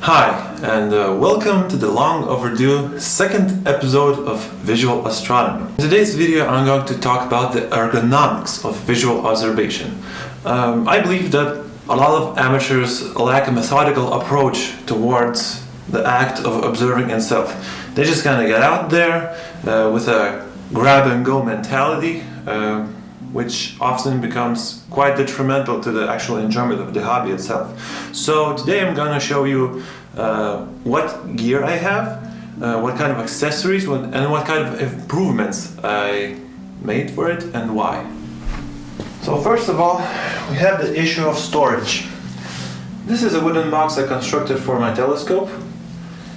Hi, and welcome to the long overdue second episode of Visual Astronomy. In today's video I'm going to talk about the ergonomics of visual observation. I believe that a lot of amateurs lack a methodical approach towards the act of observing itself. They just kind of get out there with a grab and go mentality, which often becomes quite detrimental to the actual enjoyment of the hobby itself. So today I'm going to show you what gear I have, what kind of accessories and what kind of improvements I made for it and why. So first of all, we have the issue of storage. This is a wooden box I constructed for my telescope.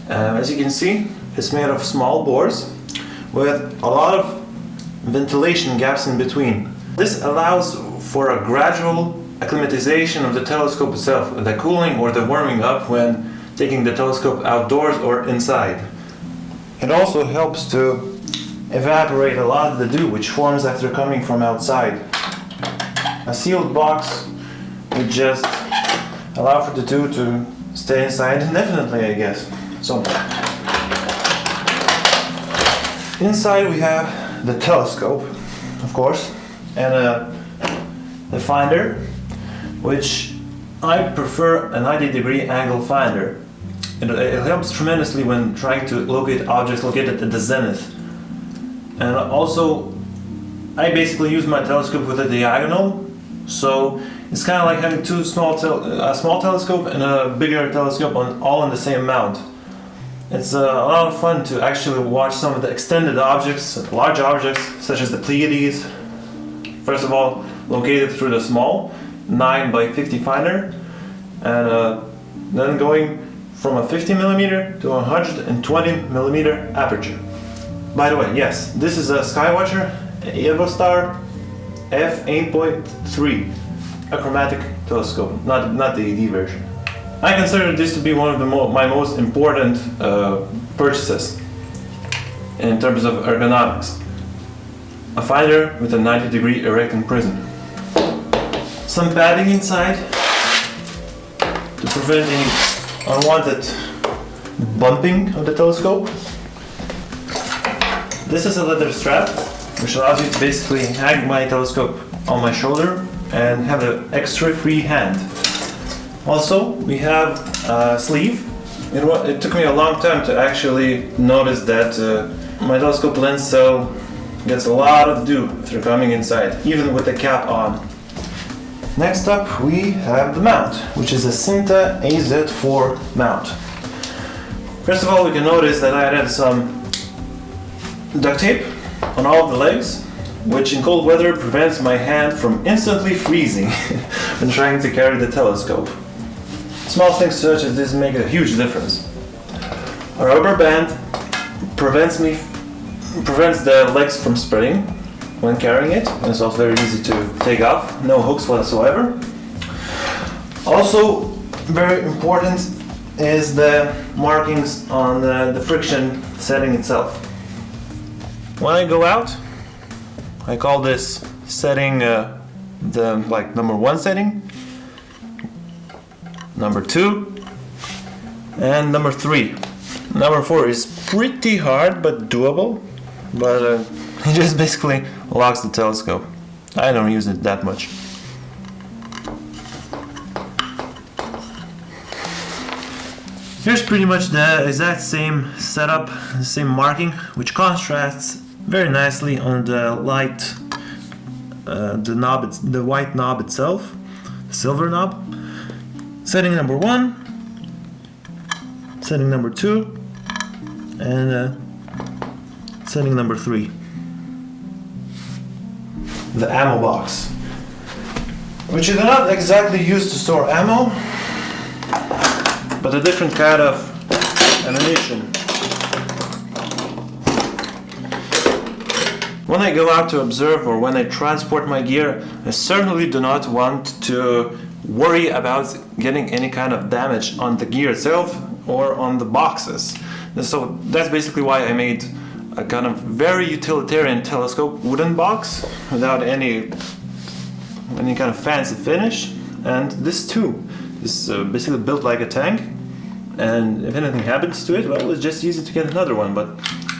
As you can see, it's made of small bores with a lot of ventilation gaps in between. This allows for a gradual acclimatization of the telescope itself, the cooling or the warming up when taking the telescope outdoors or inside. It also helps to evaporate a lot of the dew which forms after coming from outside. A sealed box would just allow for the dew to stay inside indefinitely, I guess. So inside we have the telescope, of course, and the finder, which I prefer a 90-degree angle finder. It helps tremendously when trying to locate objects located at the zenith. And also, I basically use my telescope with a diagonal, so it's kind of like having a small telescope and a bigger telescope all on the same mount. It's a lot of fun to actually watch some of the extended objects, large objects such as the Pleiades. First of all, located through the small 9 by 50 finder, and then going from a 50mm to a 120mm aperture. By the way, yes, this is a Skywatcher Evostar f8.3, a chromatic telescope, not the AD version. I consider this to be one of my most important purchases in terms of ergonomics. A finder with a 90-degree erecting prism. Some padding inside to prevent any unwanted bumping of the telescope. This is a leather strap which allows you to basically hang my telescope on my shoulder and have an extra free hand. Also, we have a sleeve. It took me a long time to actually notice that my telescope lens cell gets a lot of dew through coming inside, even with the cap on. Next up, we have the mount, which is a Cinta AZ4 mount. First of all, we can notice that I added some duct tape on all of the legs, which in cold weather prevents my hand from instantly freezing when trying to carry the telescope. Small things such as this make a huge difference. A rubber band prevents the legs from spreading when carrying it, and it's also very easy to take off, no hooks whatsoever. Also, very important is the markings on the friction setting itself. When I go out, I call this setting the number 1 setting, number 2, and number 3. Number 4 is pretty hard but doable, but it just basically locks the telescope. I don't use it that much. Here's pretty much the exact same setup, the same marking, which contrasts very nicely on the light, the white knob itself, the silver knob. Setting number 1, setting number 2, and setting number 3. The ammo box, which you do not exactly use to store ammo, but a different kind of ammunition. When I go out to observe or when I transport my gear, I certainly do not want to worry about getting any kind of damage on the gear itself or on the boxes. So that's basically why I made a kind of very utilitarian telescope wooden box without any kind of fancy finish. And this too is basically built like a tank and if anything happens to it, well, it's just easy to get another one. But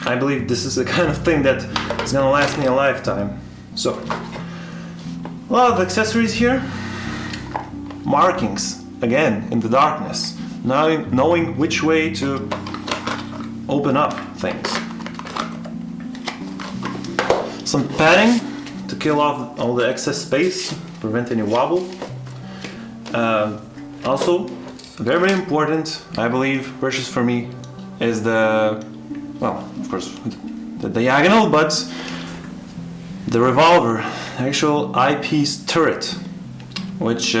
I believe this is the kind of thing that is gonna last me a lifetime. So, a lot of accessories here. Markings, again, in the darkness. Knowing which way to open up things. Some padding to kill off all the excess space, prevent any wobble. Also, very, very important, I believe, purchase for me is the, well, of course, the diagonal, but the revolver, actual eyepiece turret, which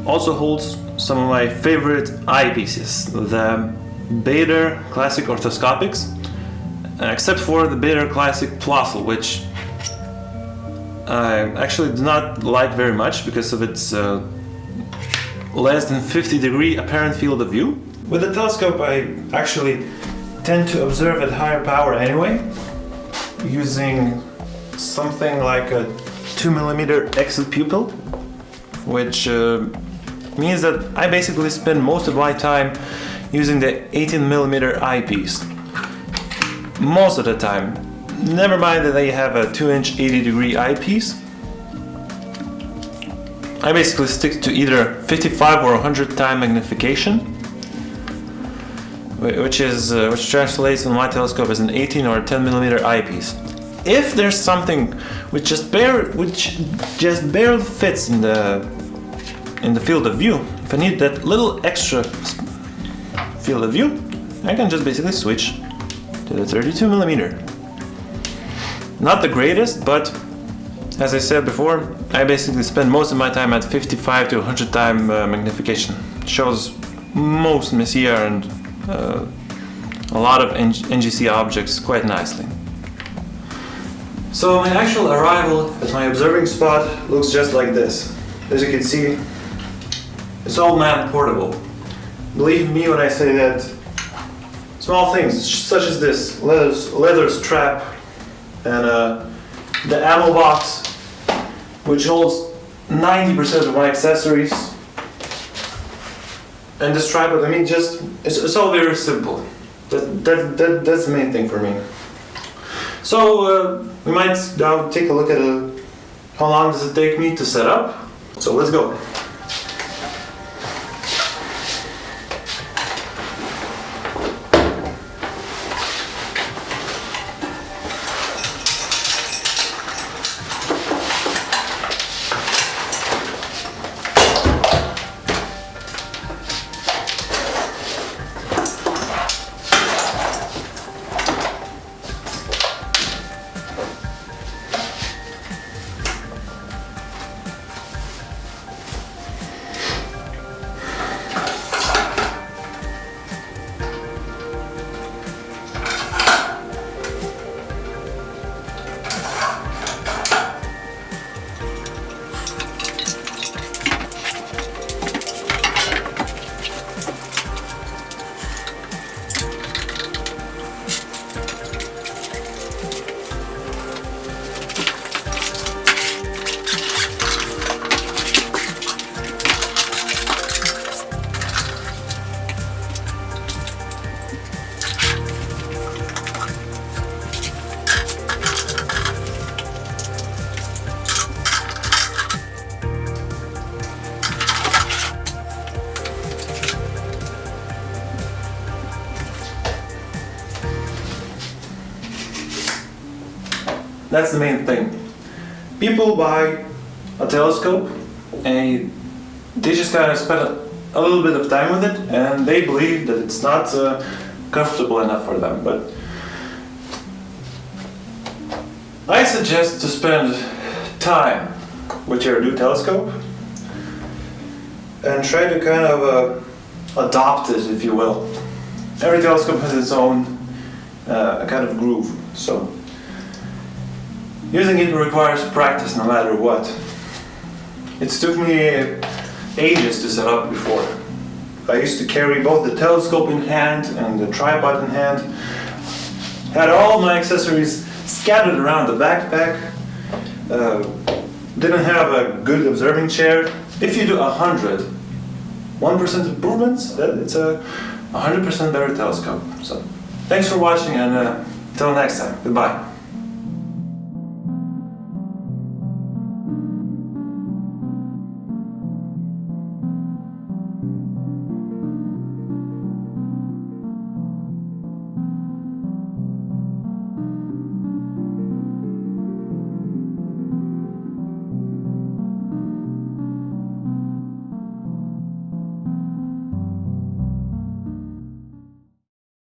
also holds some of my favorite eyepieces, the Baader Classic Orthoscopics, except for the Baader Classic Plossl, which I actually do not like very much because of its less than 50-degree apparent field of view. With the telescope, I actually tend to observe at higher power anyway, using something like a 2mm exit pupil, which means that I basically spend most of my time using the 18mm eyepiece. Most of the time. Never mind that they have a 2-inch 80-degree eyepiece. I basically stick to either 55 or 100 time magnification, which translates on my telescope as an 18 or 10mm eyepiece. If there's something which just barely fits in the field of view, if I need that little extra field of view, I can just basically switch to the 32mm. Not the greatest, but as I said before, I basically spend most of my time at 55 to 100 time magnification. It shows most Messier and a lot of NGC objects quite nicely. So my actual arrival at my observing spot looks just like this. As you can see, it's all man-portable. Believe me when I say that small things such as this leather strap and the ammo box, which holds 90% of my accessories, and the strap, I mean, just it's all very simple. That's the main thing for me. So we might now take a look at how long does it take me to set up. So let's go. That's the main thing. People buy a telescope and they just kind of spend a little bit of time with it and they believe that it's not comfortable enough for them. But I suggest to spend time with your new telescope and try to kind of adopt it, if you will. Every telescope has its own kind of groove, so using it requires practice no matter what. It took me ages to set up before. I used to carry both the telescope in hand and the tripod in hand. Had all my accessories scattered around the backpack. Didn't have a good observing chair. If you do 100 1% improvements, then it's a 100% better telescope. So thanks for watching, and till next time. Goodbye.